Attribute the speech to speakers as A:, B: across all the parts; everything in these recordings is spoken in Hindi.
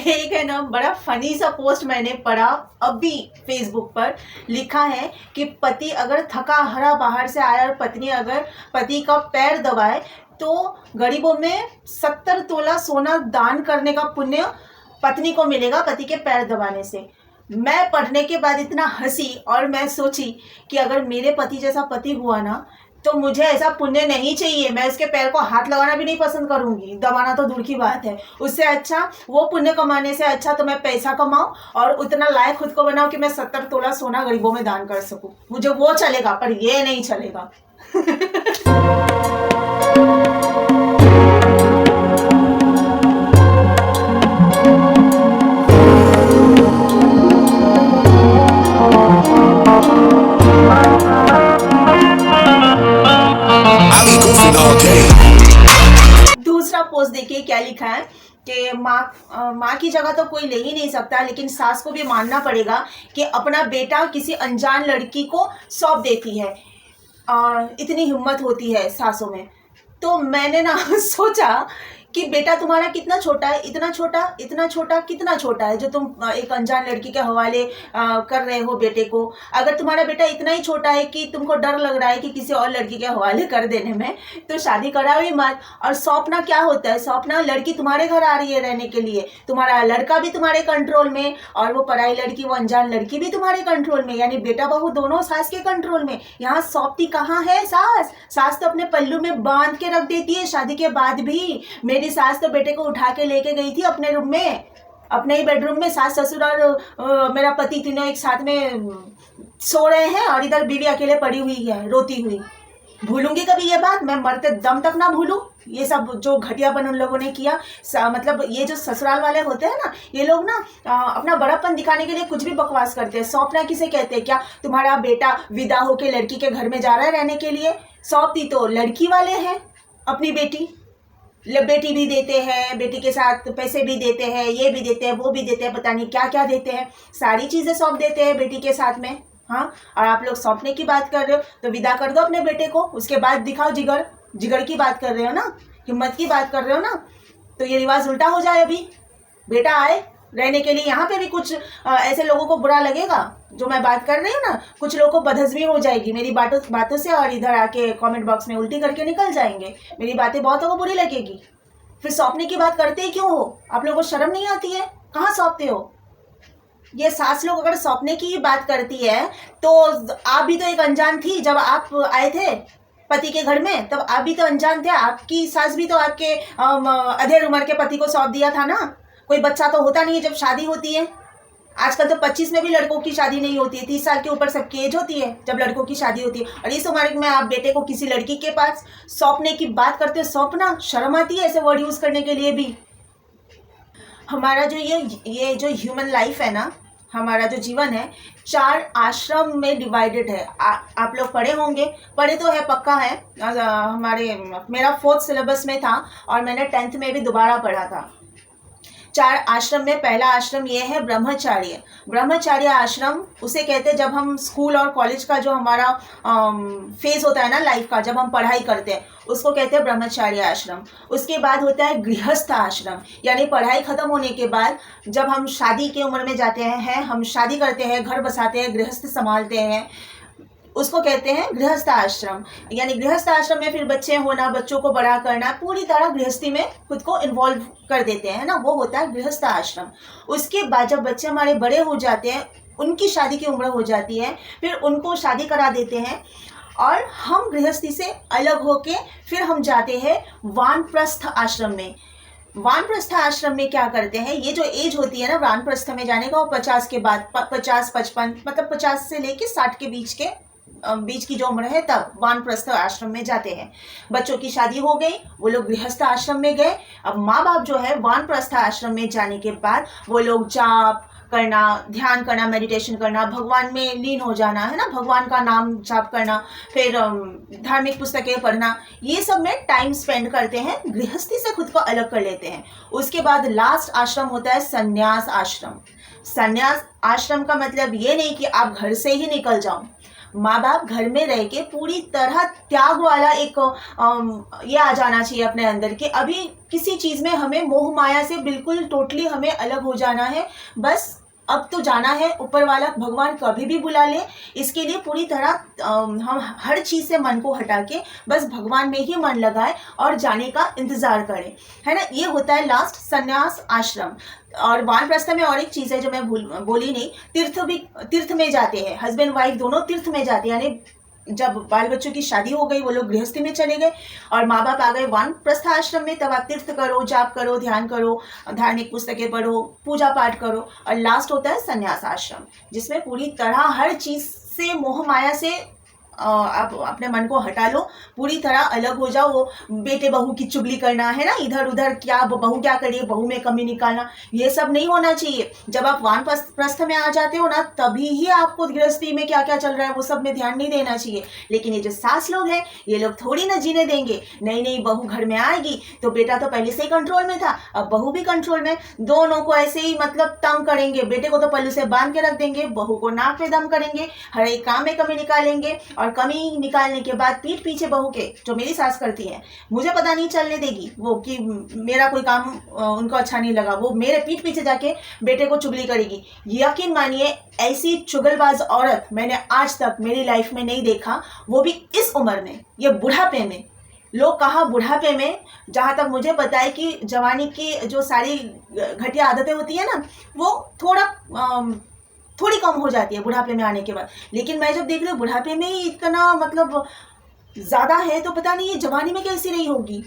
A: एक है ना बड़ा फनी सा पोस्ट मैंने पढ़ा अभी फेसबुक पर। लिखा है कि पति अगर थका हारा बाहर से आया और पत्नी अगर पति का पैर दबाए तो गरीबों में 70 तोला सोना दान करने का पुण्य पत्नी को मिलेगा पति के पैर दबाने से। मैं पढ़ने के बाद इतना हंसी और मैं सोची कि अगर मेरे पति जैसा पति हुआ ना तो मुझे ऐसा पुण्य नहीं चाहिए। मैं उसके पैर को हाथ लगाना भी नहीं पसंद करूंगी, दबाना तो दूर की बात है। उससे अच्छा वो पुण्य कमाने से अच्छा तो मैं पैसा कमाऊं और उतना लायक खुद को बनाऊं कि मैं 70 तोला सोना गरीबों में दान कर सकूं। मुझे वो चलेगा, पर ये नहीं चलेगा। दूसरा पोस्ट देखिए क्या लिखा है कि माँ की जगह तो कोई ले ही नहीं सकता, लेकिन सास को भी मानना पड़ेगा कि अपना बेटा किसी अनजान लड़की को सौंप देती है। इतनी हिम्मत होती है सासों में। तो मैंने ना सोचा कि बेटा तुम्हारा कितना छोटा है, इतना छोटा कितना छोटा है जो तुम एक अनजान लड़की के हवाले कर रहे हो बेटे को। अगर तुम्हारा बेटा इतना ही छोटा है कि तुमको डर लग रहा है कि किसी और लड़की के हवाले कर देने में, तो शादी कराओ ही मत। और सौंपना क्या होता है? सौंपना, लड़की तुम्हारे घर आ रही है रहने के लिए, तुम्हारा लड़का भी तुम्हारे कंट्रोल में और वो पराई लड़की, वो अनजान लड़की भी तुम्हारे कंट्रोल में, यानी बेटा बहू दोनों सास के कंट्रोल में। यहाँ सौंपती कहाँ है सास? सास तो अपने पल्लू में बांध के रख देती है शादी के बाद भी। मेरी सास तो बेटे को उठा के लेके गई थी अपने रूम में, अपने ही बेडरूम में। सास ससुर और मेरा पति तीनों एक साथ में सो रहे हैं और इधर बीवी अकेले पड़ी हुई है रोती हुई। भूलूंगी कभी ये बात? मैं मरते दम तक ना भूलूं ये सब जो घटियापन उन लोगों ने किया। मतलब ये जो ससुराल वाले होते हैं ना, ये लोग ना अपना बड़ापन दिखाने के लिए कुछ भी बकवास करते हैं। सौंपना किसे कहते हैं? क्या तुम्हारा बेटा विदा होके लड़की के घर में जा रहा है रहने के लिए? सौंपती तो लड़की वाले हैं अपनी बेटी भी देते हैं, बेटी के साथ पैसे भी देते हैं, ये भी देते हैं, वो भी देते हैं, पता नहीं क्या क्या देते हैं, सारी चीज़ें सौंप देते हैं बेटी के साथ में। हाँ, और आप लोग सौंपने की बात कर रहे हो तो विदा कर दो अपने बेटे को, उसके बाद दिखाओ जिगर। जिगर की बात कर रहे हो ना, हिम्मत की बात कर रहे हो ना, तो ये रिवाज उल्टा हो जाए। अभी बेटा आए रहने के लिए, यहाँ पे भी कुछ ऐसे लोगों को बुरा लगेगा जो मैं बात कर रही हूँ ना। कुछ लोगों को बदहजमी हो जाएगी मेरी बातों से और इधर आके कमेंट बॉक्स में उल्टी करके निकल जाएंगे। मेरी बातें बहुतों को बुरी लगेगी। फिर सौंपने की बात करते ही क्यों हो? आप लोगों को शर्म नहीं आती है? कहाँ सौंपते हो? ये सास लोग अगर सौंपने की बात करती है तो आप भी तो एक अनजान थी जब आप आए थे पति के घर में, तब आप भी तो अनजान थे। आपकी सास भी तो आपके अधेड़ उम्र के पति को सौंप दिया था ना। कोई बच्चा तो होता नहीं है जब शादी होती है। आजकल तो 25 में भी लड़कों की शादी नहीं होती है, 30 साल के ऊपर सबकी एज होती है जब लड़कों की शादी होती है। और इस उम्र में आप बेटे को किसी लड़की के पास सौंपने की बात करते हो? सौंपना शर्म आती है ऐसे वर्ड यूज करने के लिए भी। हमारा जो ये जो ह्यूमन लाइफ है ना, हमारा जो जीवन है 4 आश्रम में डिवाइडेड है। आप लोग पढ़े होंगे, पढ़े तो है, पक्का है। मेरा 4th सिलेबस में था और मैंने 10th में भी दोबारा पढ़ा था। 4 आश्रम में पहला आश्रम ये है ब्रह्मचार्य। ब्रह्मचार्य आश्रम उसे कहते हैं जब हम स्कूल और कॉलेज का जो हमारा फेज होता है ना लाइफ का, जब हम पढ़ाई करते हैं, उसको कहते हैं ब्रह्मचार्य आश्रम। उसके बाद होता है गृहस्थ आश्रम, यानी पढ़ाई खत्म होने के बाद जब हम शादी की उम्र में जाते हैं, हम शादी करते हैं, घर बसाते हैं, गृहस्थ संभालते हैं, उसको कहते हैं गृहस्थ आश्रम। यानी गृहस्थ आश्रम में फिर बच्चे होना, बच्चों को बड़ा करना, पूरी तरह गृहस्थी में खुद को इन्वॉल्व कर देते हैं ना, वो होता है गृहस्थ आश्रम। उसके बाद जब बच्चे हमारे बड़े हो जाते हैं, उनकी शादी की उम्र हो जाती है, फिर उनको शादी करा देते हैं और हम गृहस्थी से अलग होके फिर हम जाते हैं वानप्रस्थ आश्रम में। वानप्रस्थ आश्रम में क्या करते हैं? ये जो एज होती है ना वानप्रस्थ में जाने का, वो 50 के बाद, 50-55, मतलब 50 से लेके 60 के बीच की जो उम्र है तब वानप्रस्थ आश्रम में जाते हैं। बच्चों की शादी हो गई, वो लोग गृहस्थ आश्रम में गए। अब माँ बाप जो है वानप्रस्थ आश्रम में जाने के बाद वो लोग जाप करना, ध्यान करना, मेडिटेशन करना, भगवान में लीन हो जाना, है ना, भगवान का नाम जाप करना, फिर धार्मिक पुस्तकें पढ़ना, ये सब में टाइम स्पेंड करते हैं, गृहस्थी से खुद को अलग कर लेते हैं। उसके बाद लास्ट आश्रम होता है संन्यास आश्रम। संन्यास आश्रम का मतलब ये नहीं कि आप घर से ही निकल जाओ, माँ बाप घर में रह के पूरी तरह त्याग वाला एक ये आ जाना चाहिए अपने अंदर कि अभी किसी चीज़ में हमें मोह माया से बिल्कुल टोटली हमें अलग हो जाना है। बस अब तो जाना है, ऊपर वाला भगवान कभी भी बुला ले, इसके लिए पूरी तरह हम हर चीज़ से मन को हटा के बस भगवान में ही मन लगाए और जाने का इंतज़ार करें, है ना। ये होता है लास्ट संन्यास आश्रम। और वानप्रस्थ में और एक चीज़ है जो मैं बोली नहीं, तीर्थ में जाते हैं, हस्बैंड वाइफ दोनों तीर्थ में जाते हैं, यानी जब बाल बच्चों की शादी हो गई वो लोग गृहस्थी में चले गए और माँ बाप आ गए वानप्रस्थ आश्रम में, तब आप तीर्थ करो, जाप करो, ध्यान करो, धार्मिक पुस्तकें पढ़ो, पूजा पाठ करो। और लास्ट होता है संन्यास आश्रम, जिसमें पूरी तरह हर चीज़ से मोह माया से आप अपने मन को हटा लो, पूरी तरह अलग हो जाओ। वो बेटे बहू की चुगली करना है ना, इधर उधर क्या बहू क्या करिए, बहू में कमी निकालना, ये सब नहीं होना चाहिए। जब आप वानप्रस्थ में आ जाते हो ना, तभी ही आपको गृहस्थी में क्या क्या चल रहा है वो सब में ध्यान नहीं देना चाहिए। लेकिन ये जो सास लोग हैं, ये लोग थोड़ी ना जीने देंगे। नई नई बहू घर में आएगी तो बेटा तो पहले से ही कंट्रोल में था, अब बहू भी कंट्रोल में, दोनों को ऐसे ही मतलब तंग करेंगे। बेटे को तो पल्लू से बांध के रख देंगे, बहू को नाक पे दम करेंगे, हर एक काम में कमी निकालेंगे। और कमी निकालने के बाद पीठ पीछे बहू के, जो मेरी सास करती है, मुझे पता नहीं चलने देगी वो कि मेरा कोई काम उनको अच्छा नहीं लगा, वो मेरे पीठ पीछे जाके बेटे को चुगली करेगी। यकीन मानिए ऐसी चुगलबाज औरत मैंने आज तक मेरी लाइफ में नहीं देखा, वो भी इस उम्र में, ये बुढ़ापे में। लोग कहाँ बुढ़ापे में, जहाँ तक मुझे पता है कि जवानी की जो सारी घटिया आदतें होती है ना, वो थोड़ी कम हो जाती है बुढ़ापे में आने के बाद। लेकिन मैं जब देख रही हूँ बुढ़ापे में ही इतना मतलब ज़्यादा है, तो पता नहीं ये जवानी में कैसी रही होगी।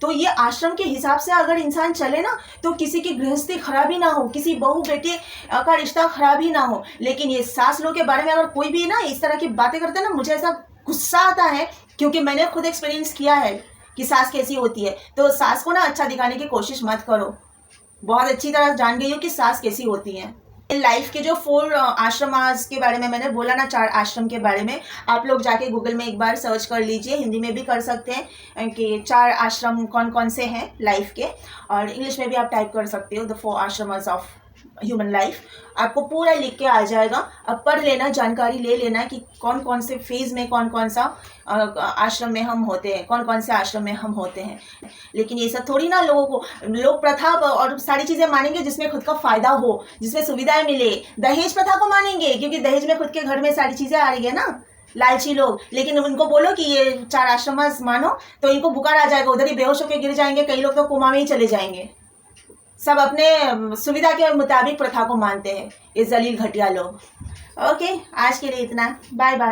A: तो ये आश्रम के हिसाब से अगर इंसान चले ना, तो किसी की गृहस्थी खराबी ना हो, किसी बहू बेटे का रिश्ता खराबी ना हो। लेकिन ये सास लोग के बारे में अगर कोई भी ना इस तरह की बातें करते हैं ना, मुझे ऐसा गुस्सा आता है, क्योंकि मैंने खुद एक्सपीरियंस किया है कि सास कैसी होती है। तो सास को ना अच्छा दिखाने की कोशिश मत करो, बहुत अच्छी तरह जान गई हो कि सास कैसी होती है। लाइफ के जो 4 आश्रमास के बारे में मैंने बोला ना, 4 आश्रम के बारे में, आप लोग जाके गूगल में एक बार सर्च कर लीजिए, हिंदी में भी कर सकते हैं कि 4 आश्रम कौन कौन से हैं लाइफ के, और इंग्लिश में भी आप टाइप कर सकते हो the 4 ashramas of human life, आपको पूरा लिख के आ जाएगा। अब पढ़ लेना, जानकारी ले लेना कि कौन कौन से फेज़ में कौन कौन सा आश्रम में हम होते हैं, कौन कौन से आश्रम में हम होते हैं। लेकिन ये सब थोड़ी ना लोग प्रथा और सारी चीज़ें मानेंगे जिसमें खुद का फ़ायदा हो, जिसमें सुविधाएं मिले। दहेज प्रथा को मानेंगे क्योंकि दहेज में खुद के घर में सारी चीज़ें आ रही है ना, लालची लोग। लेकिन उनको बोलो कि ये 4 आश्रम मानो तो इनको बुखार आ जाएगा, उधर ही बेहोश होकर गिर जाएंगे, कई लोग तो कोमा में ही चले जाएंगे। सब अपने सुविधा के मुताबिक प्रथा को मानते हैं ये जलील घटिया लोग। ओके, आज के लिए इतना, बाय बाय।